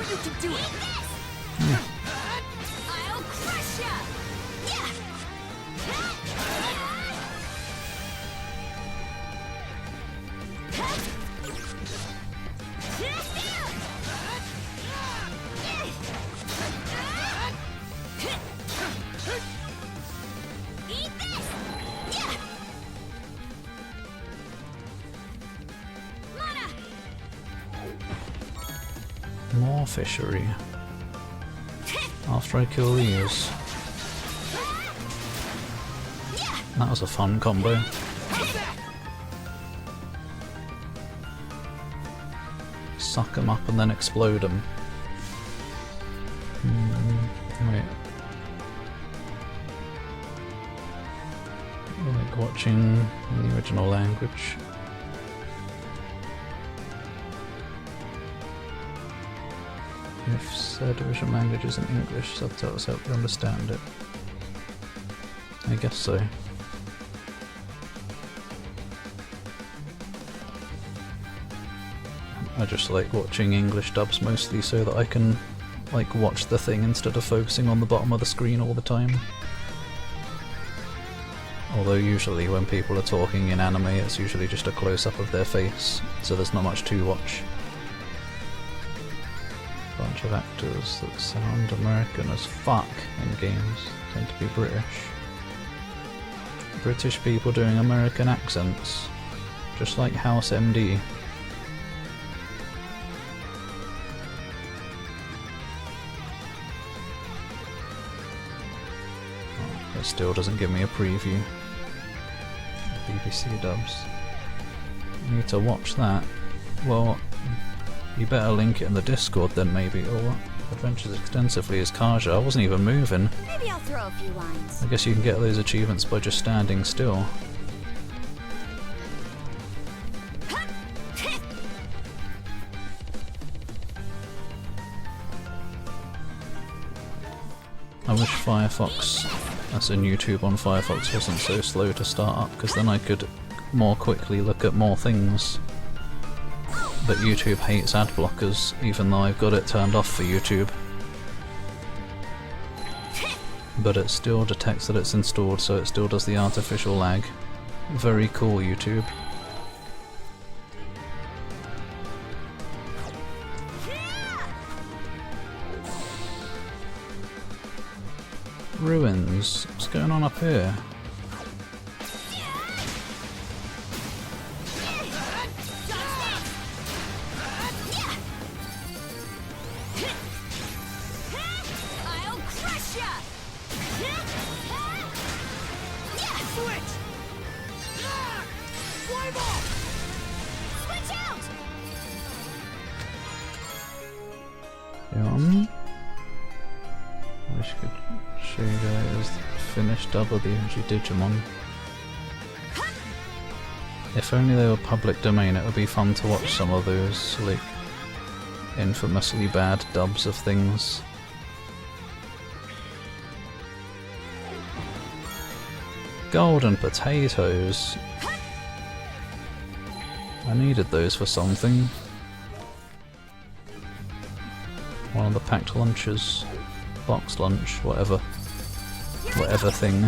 you can do it. Yeah. I'll crush ya. Yeah. Eat this. Yeah. Mana. More fishery. After I kill these. That was a fun combo. Suck them up and then explode them. Wait. I like watching the original language. If said original language is in English, subtitles help you understand it. I guess so. I just like watching English dubs mostly so that I can like watch the thing instead of focusing on the bottom of the screen all the time. Although usually when people are talking in anime it's usually just a close-up of their face, so there's not much to watch. Bunch of actors that sound American as fuck in games tend to be British. British people doing American accents, just like House MD. It still doesn't give me a preview. BBC dubs. I need to watch that. Well, you better link it in the Discord then maybe, or what? Adventures extensively as Kaja. I wasn't even moving. Maybe I'll throw a few lines. I guess you can get those achievements by just standing still. I wish Firefox, as in YouTube on Firefox, wasn't so slow to start up, because then I could more quickly look at more things. But YouTube hates ad blockers, even though I've got it turned off for YouTube. But it still detects that it's installed, so it still does the artificial lag. Very cool, YouTube. Ruins. What's going on up here? I'll crush ya. Switch. Flame off. Switch out. Wish I could show you guys the finished dub of the OG Digimon. If only they were public domain, it would be fun to watch some of those, like, infamously bad dubs of things. Golden potatoes! I needed those for something. One of the packed lunches. Box lunch, whatever. Whatever thing.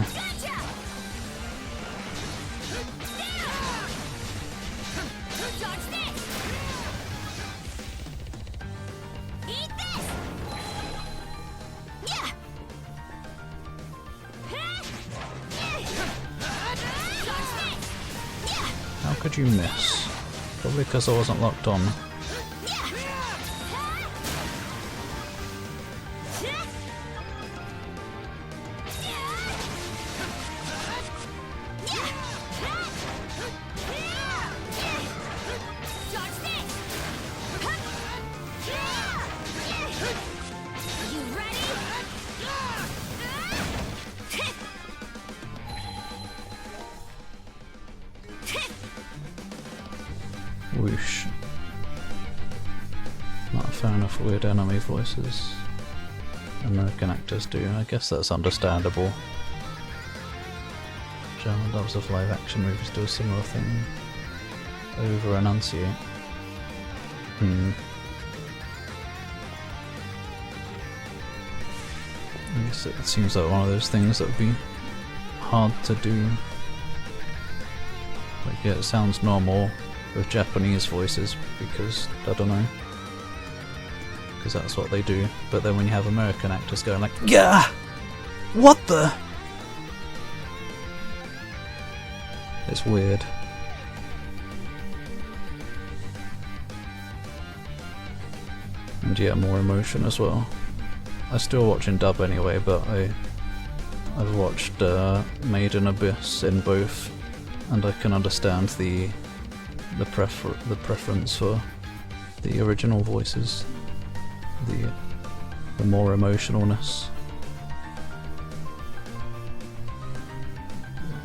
How could you miss? Probably because I wasn't locked on. Whoosh. Not a fan of weird anime voices. American actors do. I guess that's understandable. German dubs of live action movies do a similar thing. Over enunciate. I guess it seems like one of those things that would be hard to do. Like, yeah, it sounds normal with Japanese voices because, I don't know, because that's what they do. But then when you have American actors going like, yeah, what the? It's weird. And yeah, more emotion as well. I still watch in dub anyway, but I've watched Made in Abyss in both, and I can understand the preference for the original voices, the more emotionalness.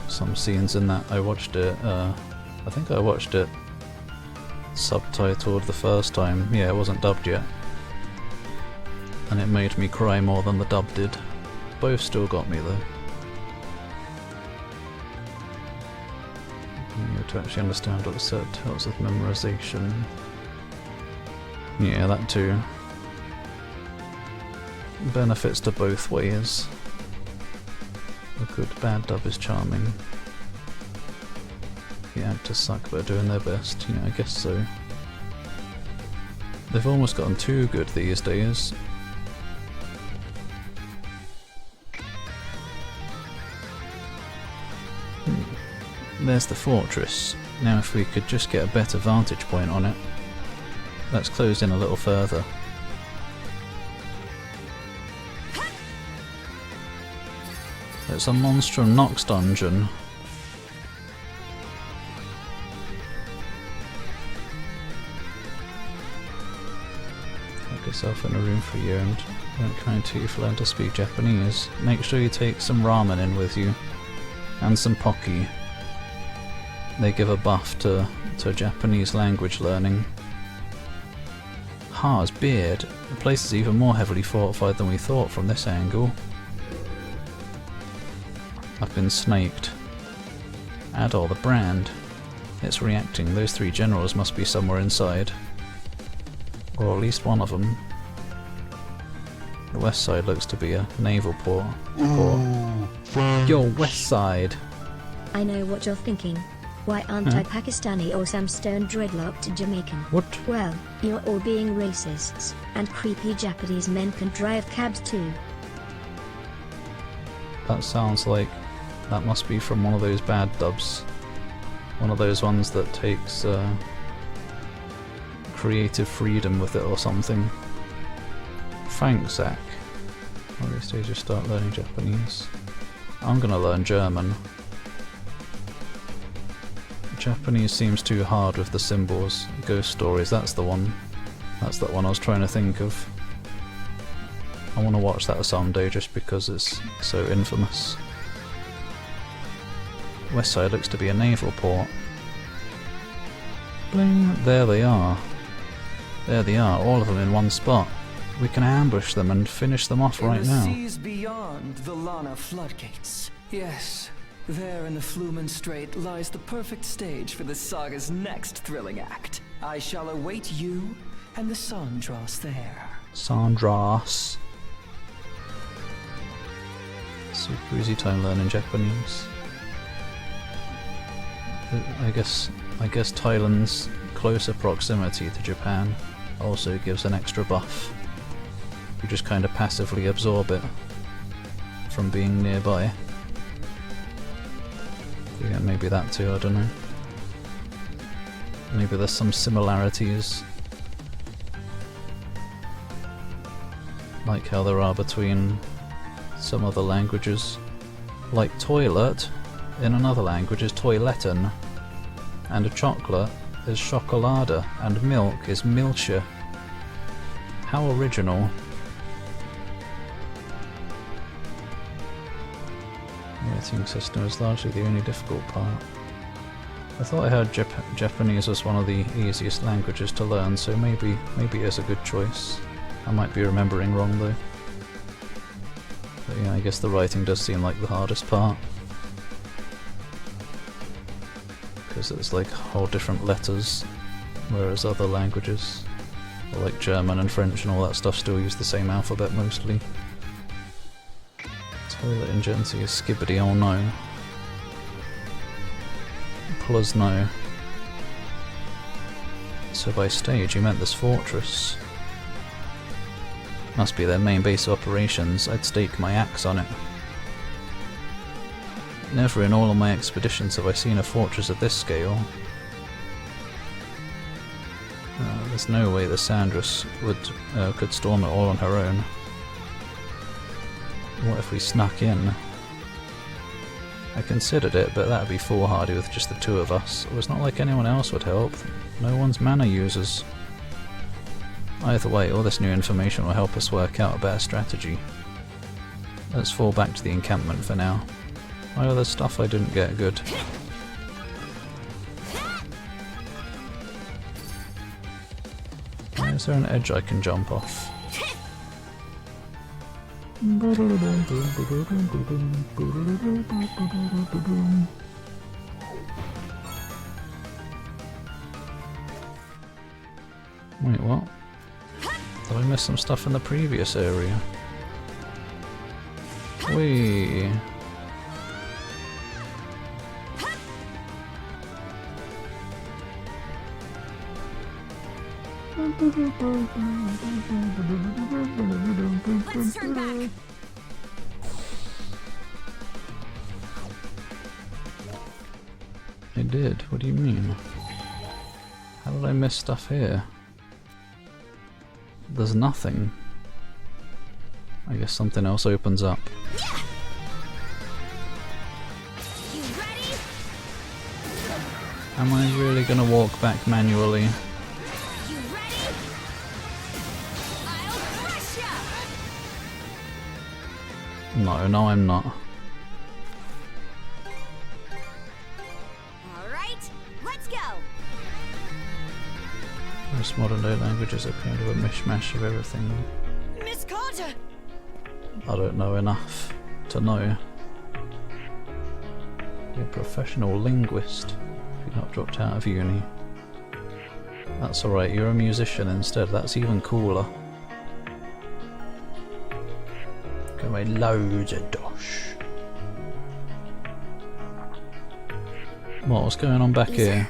Some scenes in that I watched it. I think I watched it subtitled the first time. Yeah, it wasn't dubbed yet. And it made me cry more than the dub did. Both still got me though. You have to actually understand what the said tells of memorization. Yeah, that too. Benefits to both ways. A good bad dub is charming. The actors suck but are doing their best. Yeah, I guess so. They've almost gotten too good these days. There's the fortress. Now if we could just get a better vantage point on it. Let's close in a little further. It's a Monstrum Nox dungeon. Lock yourself in a room for a year and won't kind to you learn to speak Japanese. Make sure you take some ramen in with you. And some pocky. They give a buff to Japanese language learning. Ha's beard. The place is even more heavily fortified than we thought from this angle. I've been snaked. Adol, the brand. It's reacting. Those three generals must be somewhere inside. Or at least one of them. The west side looks to be a naval port. Yo, west side. I know what you're thinking. Why aren't I Pakistani or some stone dreadlocked Jamaican? What? Well, you're all being racists, and creepy Japanese men can drive cabs too. That sounds like that must be from one of those bad dubs. One of those ones that takes creative freedom with it or something. Thanks, Zach. One of these days you start learning Japanese. I'm gonna learn German. Japanese seems too hard with the symbols. Ghost Stories, that's the one. That's that one I was trying to think of. I want to watch that someday just because it's so infamous. West side looks to be a naval port. Bling! There they are. There they are, all of them in one spot. We can ambush them and finish them off right now. In the seas beyond the Lana floodgates. Yes, there in the Flumen Strait lies the perfect stage for the saga's next thrilling act. I shall await you and the Sandras there. Sandras. Super easy time learning Japanese. I guess Thailand's closer proximity to Japan also gives an extra buff. You just kind of passively absorb it from being nearby. Yeah, maybe that too, I don't know. Maybe there's some similarities, like how there are between some other languages. Like toilet in another language is toiletten, and a chocolate is chocolade, and milk is milche. How original. The rating system is largely the only difficult part. I thought I heard Japanese was one of the easiest languages to learn, so maybe it's a good choice. I might be remembering wrong though. But yeah, I guess the writing does seem like the hardest part. Because it's like whole different letters, whereas other languages, like German and French and all that stuff, still use the same alphabet mostly. Toilet in Gen-Z is skibbity, oh no. Plus no. So by stage you meant this fortress. Must be their main base of operations. I'd stake my axe on it. Never in all of my expeditions have I seen a fortress of this scale. There's no way the Sandras could storm it all on her own. What if we snuck in? I considered it, but that'd be foolhardy with just the two of us. It was not like anyone else would help. No one's mana users. Either way, all this new information will help us work out a better strategy. Let's fall back to the encampment for now. My other stuff I didn't get good. Is there an edge I can jump off? Wait, what? Did I miss some stuff in the previous area? Whee! Let's turn back. I did? What do you mean? How did I miss stuff here? There's nothing. I guess something else opens up. You ready? Am I really gonna walk back manually? You ready? I'll crush ya! No, I'm not. Alright, let's go! Most modern day languages are kind of a mishmash of everything. Miss Carter! I don't know enough to know. You're a professional linguist if you've not dropped out of uni. That's alright, you're a musician instead, that's even cooler. Got me loads of dosh. What's going on back here?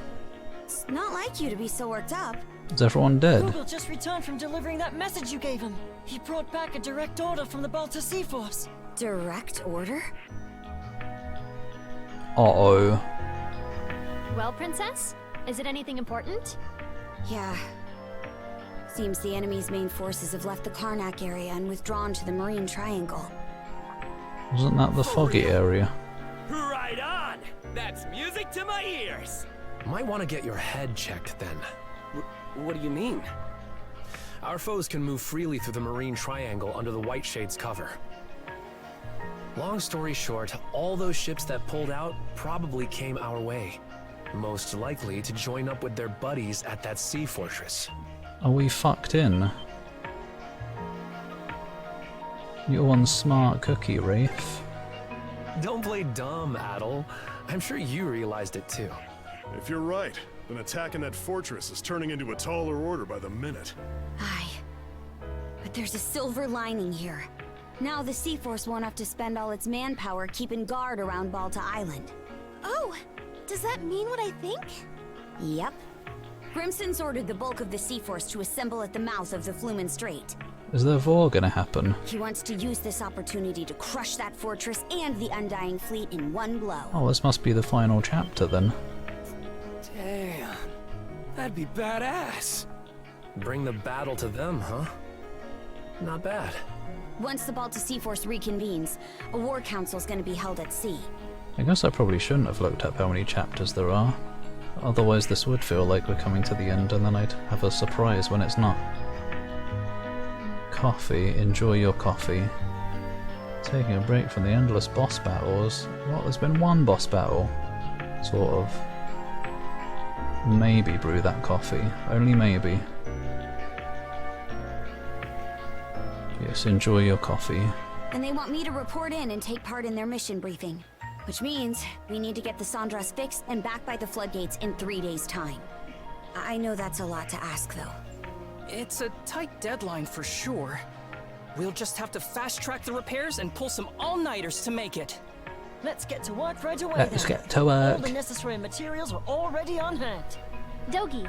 It's not like you to be so worked up. Is everyone dead? Google just returned from delivering that message you gave him. He brought back a direct order from the Balta Sea Force. Direct order? Uh-oh. Well, Princess? Is it anything important? Yeah. Seems the enemy's main forces have left the Karnak area and withdrawn to the Marine Triangle. Wasn't that the foggy area? Right on! That's music to my ears! Might want to get your head checked then. What do you mean? Our foes can move freely through the Marine Triangle under the White Shade's cover. Long story short, all those ships that pulled out probably came our way. Most likely to join up with their buddies at that sea fortress. Are we fucked in? You're one smart cookie, Wraith. Don't play dumb, Adel. I'm sure you realized it too. If you're right, then attacking that fortress is turning into a taller order by the minute. Aye. But there's a silver lining here. Now the Sea Force won't have to spend all its manpower keeping guard around Balta Island. Oh, does that mean what I think? Yep. Grimson's ordered the bulk of the Sea Force to assemble at the mouth of the Flumen Strait. Is the war gonna happen? He wants to use this opportunity to crush that fortress and the Undying Fleet in one blow. Oh, this must be the final chapter then. Damn. That'd be badass. Bring the battle to them, huh? Not bad. Once the Balta Sea Force reconvenes, a war council's gonna be held at sea. I guess I probably shouldn't have looked up how many chapters there are. Otherwise this would feel like we're coming to the end and then I'd have a surprise when it's not. Coffee, enjoy your coffee. Taking a break from the endless boss battles. What, there's been one boss battle? Sort of. Maybe brew that coffee. Only maybe. Yes, enjoy your coffee. And they want me to report in and take part in their mission briefing. Which means we need to get the Sandras fixed and back by the floodgates in 3 days' time. I know that's a lot to ask, though. It's a tight deadline for sure. We'll just have to fast-track the repairs and pull some all-nighters to make it. Let's get to work right away. Let's then. get to All work. the necessary materials are already on hand. Dogi,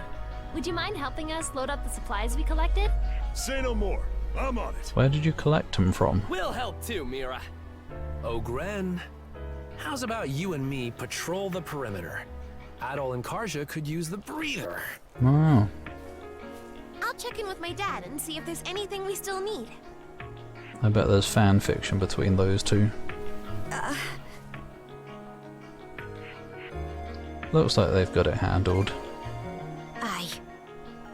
would you mind helping us load up the supplies we collected? Say no more. I'm on it. Where did you collect them from? We'll help too, Mira. Ogren, how's about you and me patrol the perimeter? Adol and Karja could use the breather. Oh, I'll check in with my dad and see if there's anything we still need. I bet there's fan fiction between those two. Looks like they've got it handled. Aye.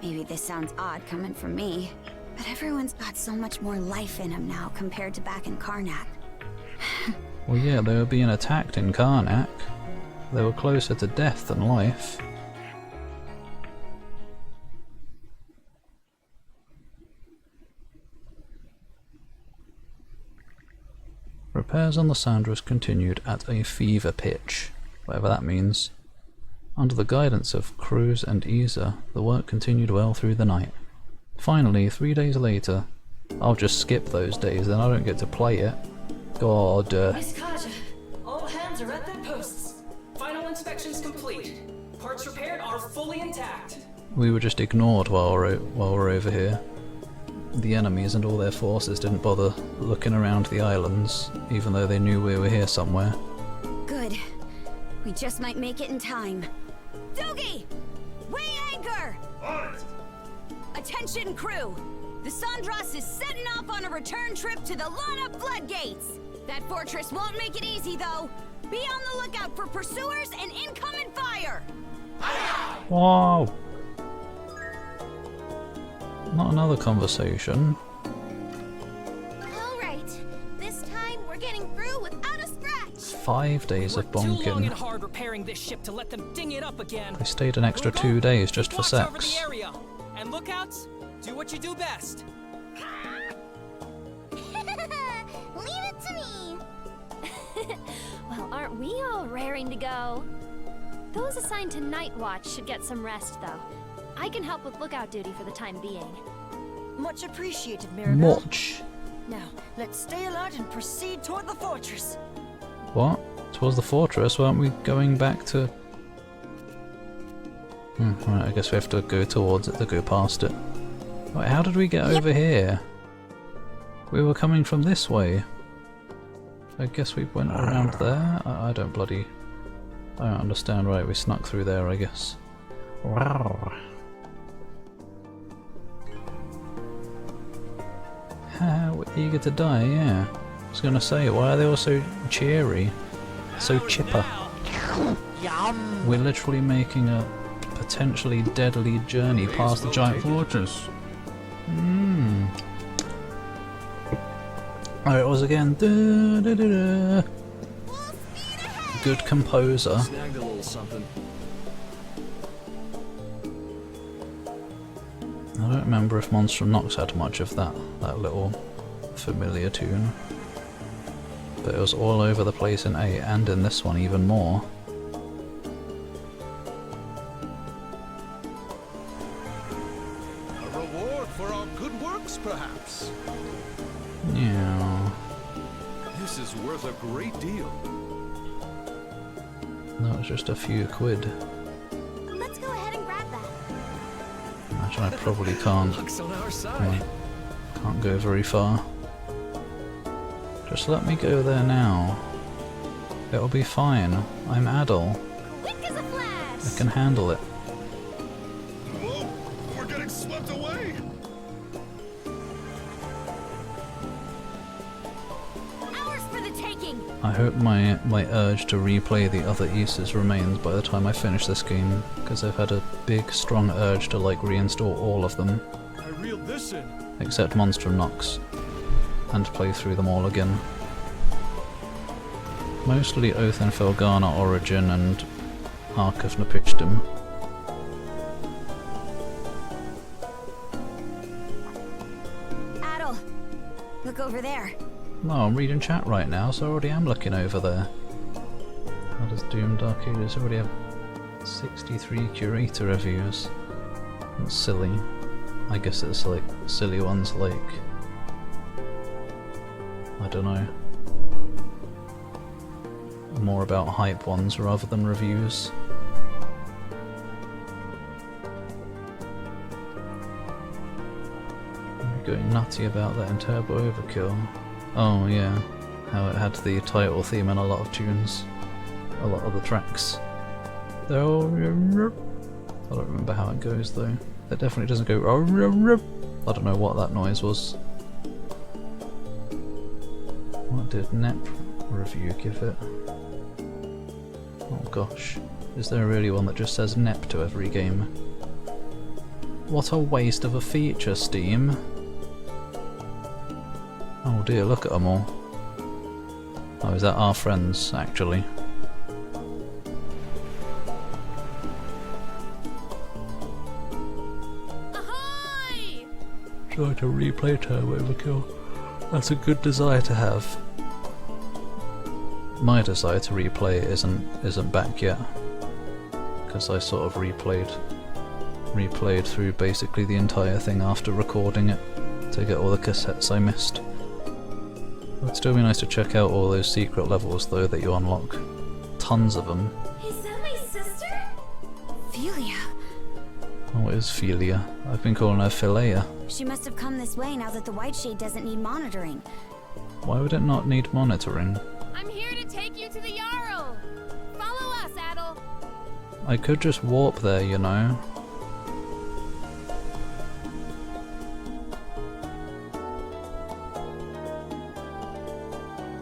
Maybe this sounds odd coming from me, but everyone's got so much more life in them now compared to back in Karnak. Well, yeah, they were being attacked in Karnak. They were closer to death than life. Repairs on the Sandras continued at a fever pitch, whatever that means. Under the guidance of Cruz and Isa, the work continued well through the night. Finally, 3 days later, I'll just skip those days, then I don't get to play it. God. Miss Kaja, all hands are at their posts. Final inspections complete. Parts repaired are fully intact. We were just ignored while we're over here. The enemies and all their forces didn't bother looking around the islands, even though they knew we were here somewhere. Good. We just might make it in time. Dogi! Weigh anchor! On it! Attention crew! The Sandras is setting off on a return trip to the Lana floodgates! That fortress won't make it easy though! Be on the lookout for pursuers and incoming fire! Wow! Not another conversation. Alright, this time we're getting through without a scratch! 5 days of Too long and bonking. hard repairing this ship to let them ding it up again. They stayed an extra 2 days just for Watch over the sex. area. And lookouts, do what you do best. Leave it to me! Well, aren't we all raring to go? Those assigned to night watch should get some rest, though. I can help with lookout duty for the time being. Much appreciated, Mirabelle. Much. Now, let's stay alert and proceed toward the fortress. What? Towards the fortress? Weren't we going back to... right, I guess we have to go towards it to go past it. Wait, how did we get over here? We were coming from this way. I guess we went around there? I don't bloody... I don't understand. Right, we snuck through there, I guess. Wow. We're eager to die, yeah. I was gonna say, why are they all so cheery? So chipper. We're literally making a potentially deadly journey past the giant fortress. There it was again. Da, da, da, da. Good composer. Snagged a little something. I don't remember if Monstrum Nox had much of that little familiar tune. But it was all over the place in 8 and in this one even more. A reward for our good works, perhaps? Yeah. This is worth a great deal. That was just a few quid. Let's go ahead and grab that. Imagine I probably can't. Luck's on our side. Can't go very far. Just let me go there now. It'll be fine. I'm Adol. Quick as a flash! I can handle it. Whoa! We're getting swept away! Ours for the taking! I hope my urge to replay the other Isas remains by the time I finish this game, because I've had a big, strong urge to like reinstall all of them, I reeled this in. except Monstrum Nox, and play through them all again. Mostly Oath and Felghana Origin and Ark of Napishtim. Adol, look over there. No, I'm reading chat right now, so I already am looking over there. How does Doom Dark Ages already have 63 curator reviews? That's silly. I guess it's like silly ones like I don't know. More about hype ones rather than reviews. You're going nutty about that in Turbo Overkill. Oh yeah, how it had the title theme in a lot of tunes. A lot of the tracks. I don't remember how it goes though. It definitely doesn't go. I don't know what that noise was. What did NEP review give it? Oh gosh, is there really one that just says NEP to every game? What a waste of a feature, Steam. Oh dear, look at them all. Oh, is that our friends, actually? Ahoy! Try to replay Turbo Overkill. That's a good desire to have. My desire to replay isn't back yet, because I sort of replayed through basically the entire thing after recording it to get all the cassettes I missed. It would still be nice to check out all those secret levels though that you unlock. Tons of them. Is that my sister? Philia. Oh, it is Philia. I've been calling her Philea. She must have come this way now that the White Shade doesn't need monitoring. Why would it not need monitoring? I'm here to take you to the Jarl. Follow us, Adel. I could just warp there, you know.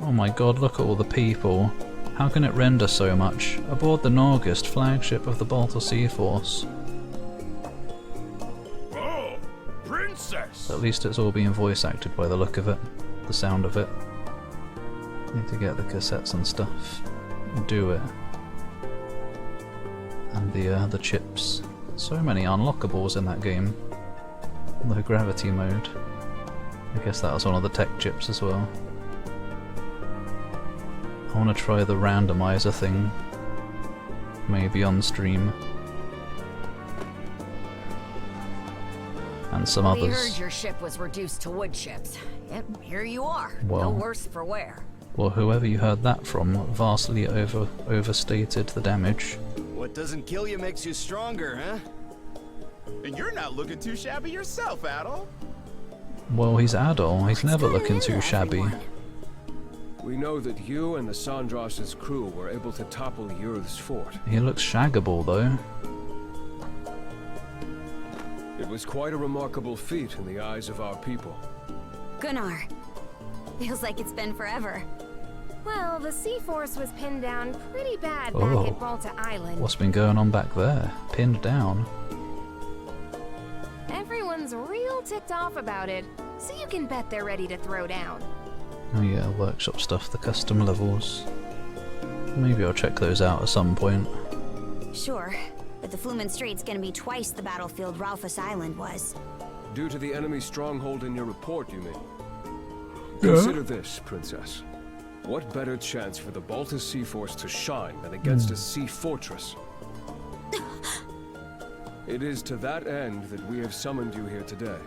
Oh my god, look at all the people. How can it render so much? Aboard the Nordics, flagship of the Baltic Sea Force. Oh, princess! At least it's all being voice acted by the look of it. The sound of it. Need to get the cassettes and stuff. Do it. And the chips. So many unlockables in that game. The gravity mode. I guess that was one of the tech chips as well. I want to try the randomizer thing. Maybe on stream. And some others. We heard your ship was reduced to wood chips. Yep, here you are. Well, no worse for wear. Well, whoever you heard that from vastly overstated the damage. What doesn't kill you makes you stronger, huh? And you're not looking too shabby yourself, Adol. Well, he's Adol. He's never looking too shabby. We know that you and the Sandras's crew were able to topple Yurth's fort. He looks shaggable, though. It was quite a remarkable feat in the eyes of our people. Gunnar. Feels like it's been forever. Well, the Sea Force was pinned down pretty bad back Oh. at Balta Island. What's been going on back there? Pinned down. Everyone's real ticked off about it, so you can bet they're ready to throw down. Oh yeah, workshop stuff, the custom levels. Maybe I'll check those out at some point. Sure, but the Flumen Strait's gonna be twice the battlefield Ralphus Island was. Due to the enemy stronghold in your report, you mean? Yeah. Consider this, Princess. What better chance for the Baltic Sea Force to shine than against a sea fortress? It is to that end that we have summoned you here today.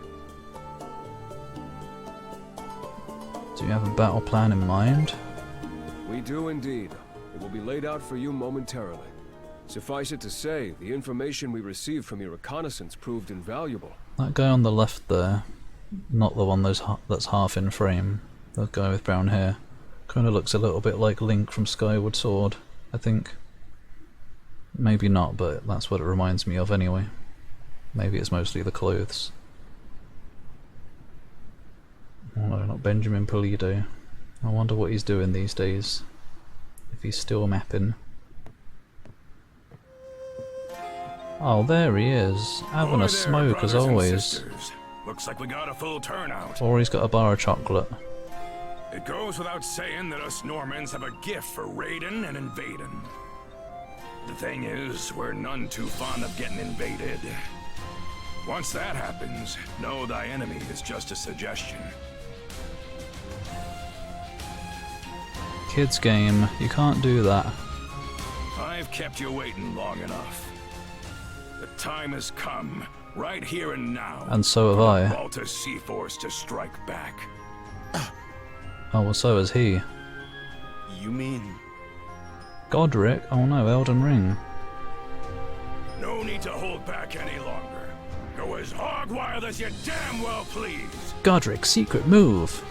Do you have a battle plan in mind? We do indeed. It will be laid out for you momentarily. Suffice it to say, the information we received from your reconnaissance proved invaluable. That guy on the left there, not the one that's half in frame, the guy with brown hair, kind of looks a little bit like Link from Skyward Sword, I think. Maybe not, but that's what it reminds me of anyway. Maybe it's mostly the clothes. Oh no, not Benjamin Pulido. I wonder what he's doing these days. If he's still mapping. Oh, there he is, having a smoke as always. Looks like we got a full turnout. Or he's got a bar of chocolate. It goes without saying that us Normans have a gift for raiding and invading. The thing is, we're none too fond of getting invaded. Once that happens, know thy enemy is just a suggestion. Kids game, you can't do that. I've kept you waiting long enough. The time has come, right here and now. And so have for I. the Baltic Sea Force to strike back. Oh, well, so is he. You mean... Godric? Oh no, Elden Ring. No need to hold back any longer. Go as hog wild as you damn well please. Godric, secret move!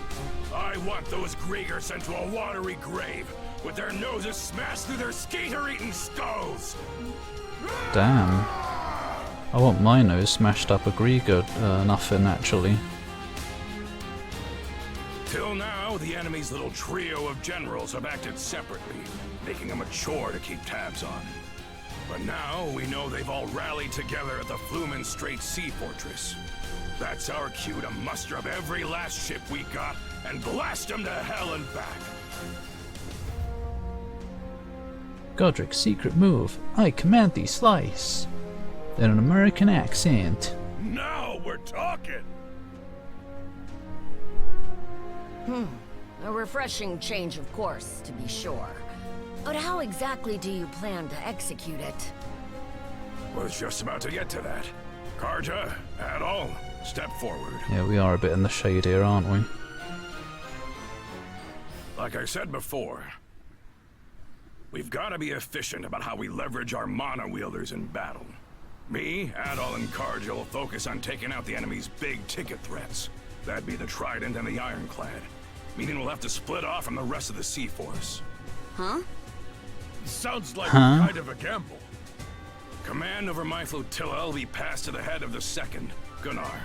I want those Griegers sent to a watery grave, with their noses smashed through their skater-eating skulls! Damn. I want my nose smashed up a Grieger nothing, actually. Till now, the enemy's little trio of generals have acted separately, making them a chore to keep tabs on. But now, we know they've all rallied together at the Flumen Strait Sea Fortress. That's our cue to muster up every last ship we got and blast them to hell and back. Godric, secret move. I command thee, slice. In an American accent. Now we're talking! A refreshing change of course, to be sure. But how exactly do you plan to execute it? Was just about to get to that. Karja, Adol, step forward. Yeah, we are a bit in the shade here, aren't we? Like I said before, we've got to be efficient about how we leverage our mana wielders in battle. Me, Adol, and Karja will focus on taking out the enemy's big-ticket threats. That'd be the Trident and the Ironclad. Meaning we'll have to split off from the rest of the Sea Force. Huh? Sounds like kind of a gamble. Command over my flotilla will be passed to the head of the second, Gunnar.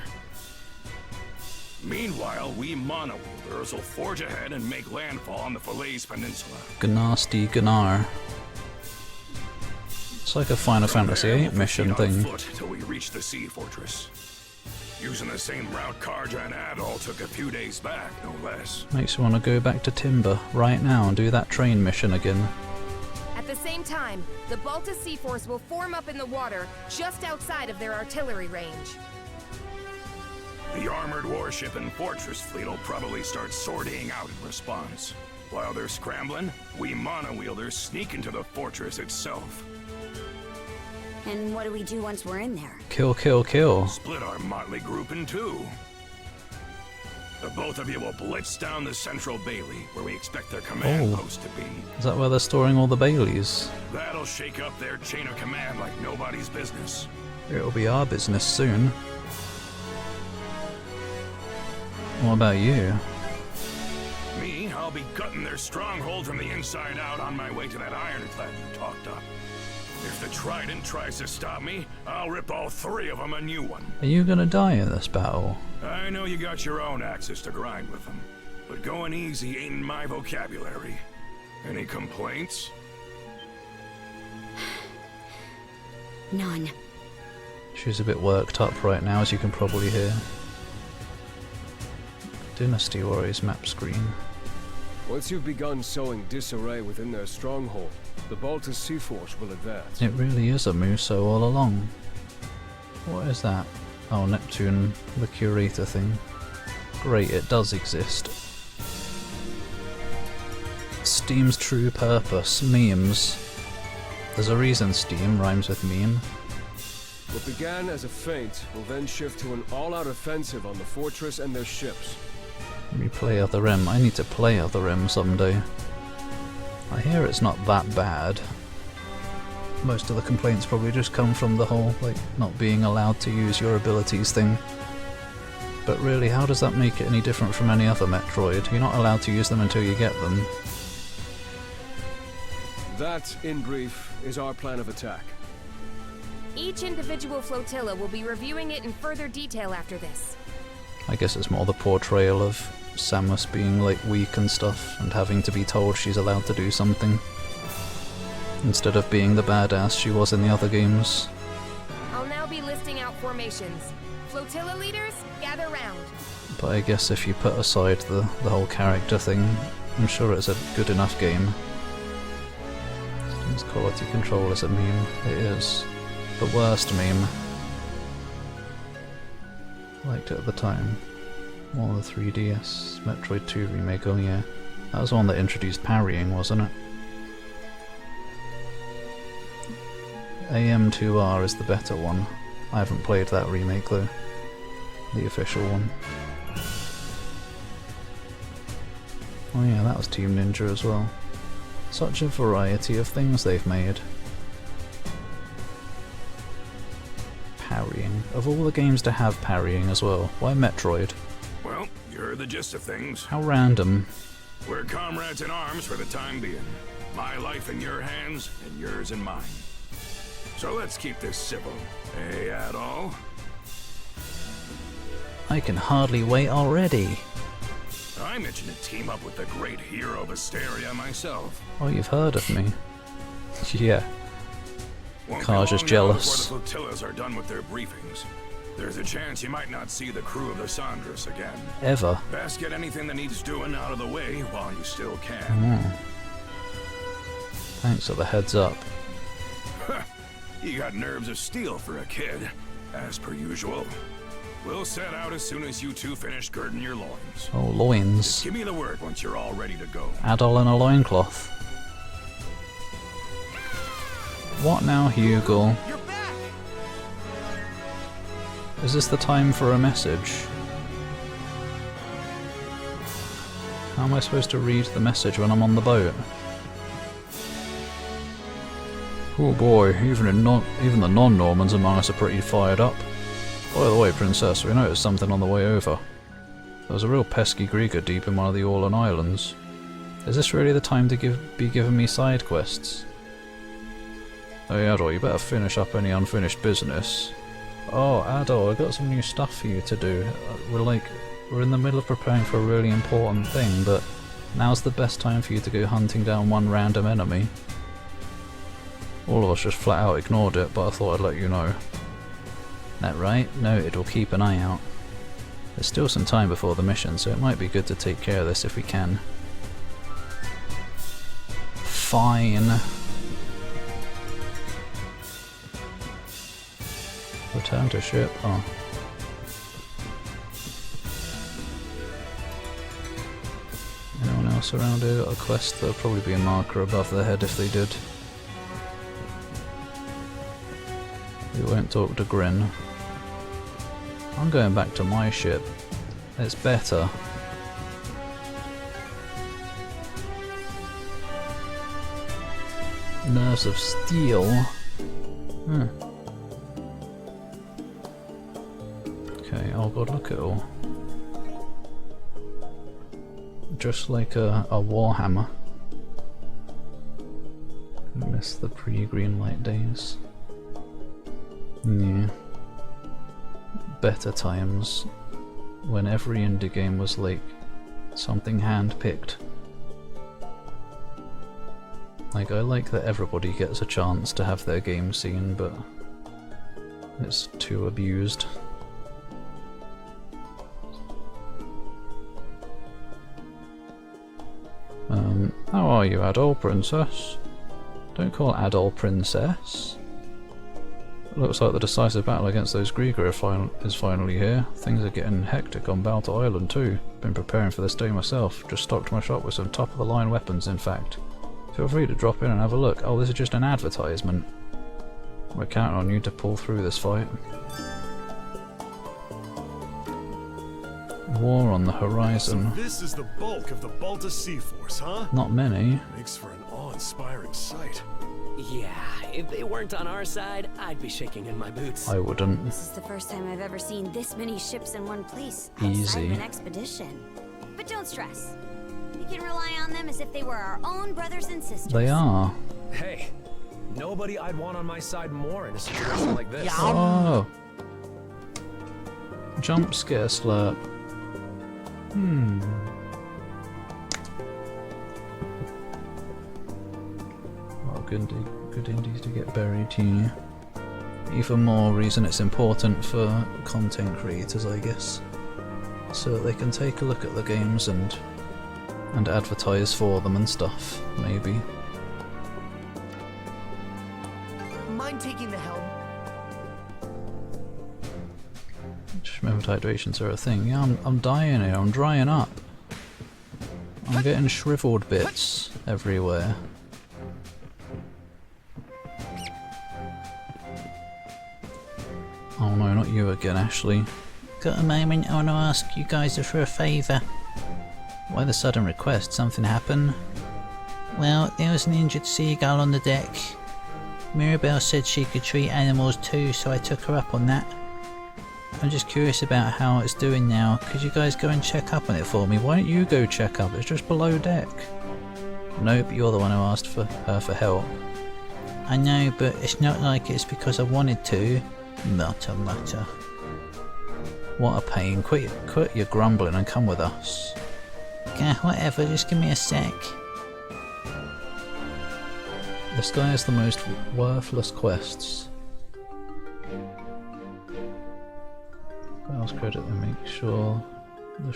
Meanwhile, we mana wielders will forge ahead and make landfall on the Falaise Peninsula. Gnasty Gunnar. It's like a Final Fantasy VIII mission thing. Till we reach the Sea Fortress. Using the same route Karja and Adol took a few days back, no less. Makes me want to go back to Timber right now and do that train mission again. At the same time, the Balta Sea Force will form up in the water just outside of their artillery range. The armored warship and fortress fleet will probably start sortying out in response. While they're scrambling, we mana wielders sneak into the fortress itself. And what do we do once we're in there? Kill, kill, kill. Split our motley group in two. The both of you will blitz down the central Bailey, where we expect their command post to be. Is that where they're storing all the Baileys? That'll shake up their chain of command like nobody's business. It'll be our business soon. What about you? Me, I'll be gutting their stronghold from the inside out on my way to that ironclad you talked up. If the Trident tries to stop me, I'll rip all three of them a new one. Are you gonna die in this battle? I know you got your own axes to grind with them, but going easy ain't in my vocabulary. Any complaints? None. She's a bit worked up right now, as you can probably hear. Dynasty Warriors map screen. Once you've begun sowing disarray within their stronghold, the Balta Sea Force will advance. It really is a Muso all along. What is that? Oh, Neptune, the curator thing. Great, it does exist. Steam's true purpose, memes. There's a reason Steam rhymes with meme. What began as a feint will then shift to an all-out offensive on the fortress and their ships. Replay Other M. I need to play Other M someday. I hear it's not that bad. Most of the complaints probably just come from the whole, like, not being allowed to use your abilities thing. But really, how does that make it any different from any other Metroid? You're not allowed to use them until you get them. That, in brief, is our plan of attack. Each individual flotilla will be reviewing it in further detail after this. I guess it's more the portrayal of Samus being like weak and stuff and having to be told she's allowed to do something instead of being the badass she was in the other games. I'll now be listing out formations. Flotilla leaders, gather round. But I guess if you put aside the whole character thing, I'm sure it's a good enough game. Steam's quality control is a meme. It is. The worst meme. Liked it at the time. All the 3DS, Metroid 2 remake, oh yeah. That was the one that introduced parrying, wasn't it? AM2R is the better one. I haven't played that remake though. The official one. Oh yeah, that was Team Ninja as well. Such a variety of things they've made. Parrying. Of all the games to have parrying as well, why Metroid? Well, you heard the gist of things. How random. We're comrades in arms for the time being. My life in your hands, and yours in mine. So let's keep this civil. Eh, Adol? I can hardly wait already. I'm itching to team up with the great hero of Asteria myself. Oh, you've heard of me. Yeah. Won't be Car's just long now jealous. before the flotillas are done with their briefings. There's a chance you might not see the crew of the Sandras again. Ever. Best get anything that needs doing out of the way while you still can. Thanks for the heads up. You got nerves of steel for a kid, as per usual. We'll set out as soon as you two finish girding your loins. Oh, loins. Just give me the word once you're all ready to go. Adol in a loincloth. What now, Hugel? Is this the time for a message? How am I supposed to read the message when I'm on the boat? Oh boy, even the non-Normans among us are pretty fired up. By the way, Princess, we noticed something on the way over. There was a real pesky Grieger deep in one of the Orlan Islands. Is this really the time to be giving me side quests? Hey Adol, you better finish up any unfinished business. Oh, Adol, I got some new stuff for you to do. We're in the middle of preparing for a really important thing, but now's the best time for you to go hunting down one random enemy. All of us just flat out ignored it, but I thought I'd let you know. That right? Noted, we'll keep an eye out. There's still some time before the mission, so it might be good to take care of this if we can. Fine. Return to ship. Oh. Anyone else around here got a quest? There'll probably be a marker above their head if they did. We won't talk to Grin. I'm going back to my ship. It's better. Nerves of steel. Okay, oh god, look at all. Just like a Warhammer. Miss the pre-green light days. Yeah. Better times. When every indie game was like something hand-picked. Like, I like that everybody gets a chance to have their game seen, but it's too abused. How are you, Adol Princess? Don't call Adol Princess. Looks like the decisive battle against those Grieger is finally here. Things are getting hectic on Balta Island too. Been preparing for this day myself. Just stocked my shop with some top-of-the-line weapons, in fact. Feel free to drop in and have a look. Oh, this is just an advertisement. We're counting on you to pull through this fight. War on the horizon. So this is the bulk of the Balta Sea Force, huh? Not many. Makes for an awe-inspiring sight. Yeah, if they weren't on our side, I'd be shaking in my boots. I wouldn't. This is the first time I've ever seen this many ships in one place. Easy. Outside of an expedition. But don't stress. We can rely on them as if they were our own brothers and sisters. They are. Hey, nobody I'd want on my side more in a situation like this. Oh. Jump scare slurp. Well, good indies to get buried here. Even more reason it's important for content creators, I guess. So that they can take a look at the games and advertise for them and stuff, maybe. Mind taking the helm? Just remember hydrations are a thing. Yeah, I'm dying here, I'm drying up. I'm getting shriveled bits everywhere. Oh no, not you again, Ashley. Got a moment, I want to ask you guys for a favour. Why the sudden request? Something happened? Well, there was an injured seagull on the deck. Mirabelle said she could treat animals too, so I took her up on that. I'm just curious about how it's doing now. Could you guys go and check up on it for me? Why don't you go check up? It's just below deck. Nope, you're the one who asked for her for help. I know, but it's not like it's because I wanted to. Mutter, mutter. What a pain. Quit your grumbling and come with us. Yeah, whatever, just give me a sec. This guy has the most worthless quests. Browse credit and make sure the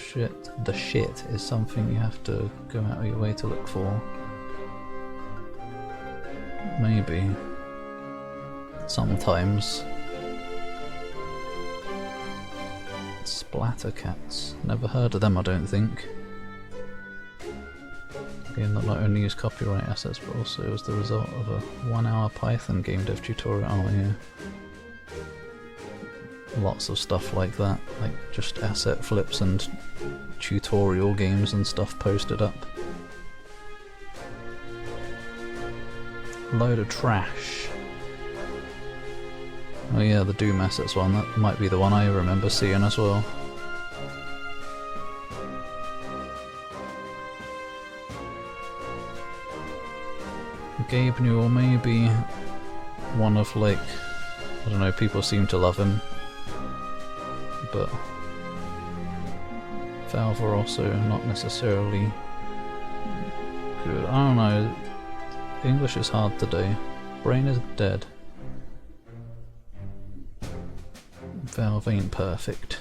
shit is something you have to go out of your way to look for. Maybe. Sometimes. Splatter cats. Never heard of them, I don't think. Game that not only used copyright assets but also was the result of a 1-hour Python game dev tutorial. Oh yeah. Lots of stuff like that, like just asset flips and tutorial games and stuff posted up. Load of trash. Oh yeah, the Doom assets one, that might be the one I remember seeing as well. Gabe Newell may be one of, like, I don't know, people seem to love him, but Valve are also not necessarily good. I don't know, English is hard today. Brain is dead. Valve ain't perfect.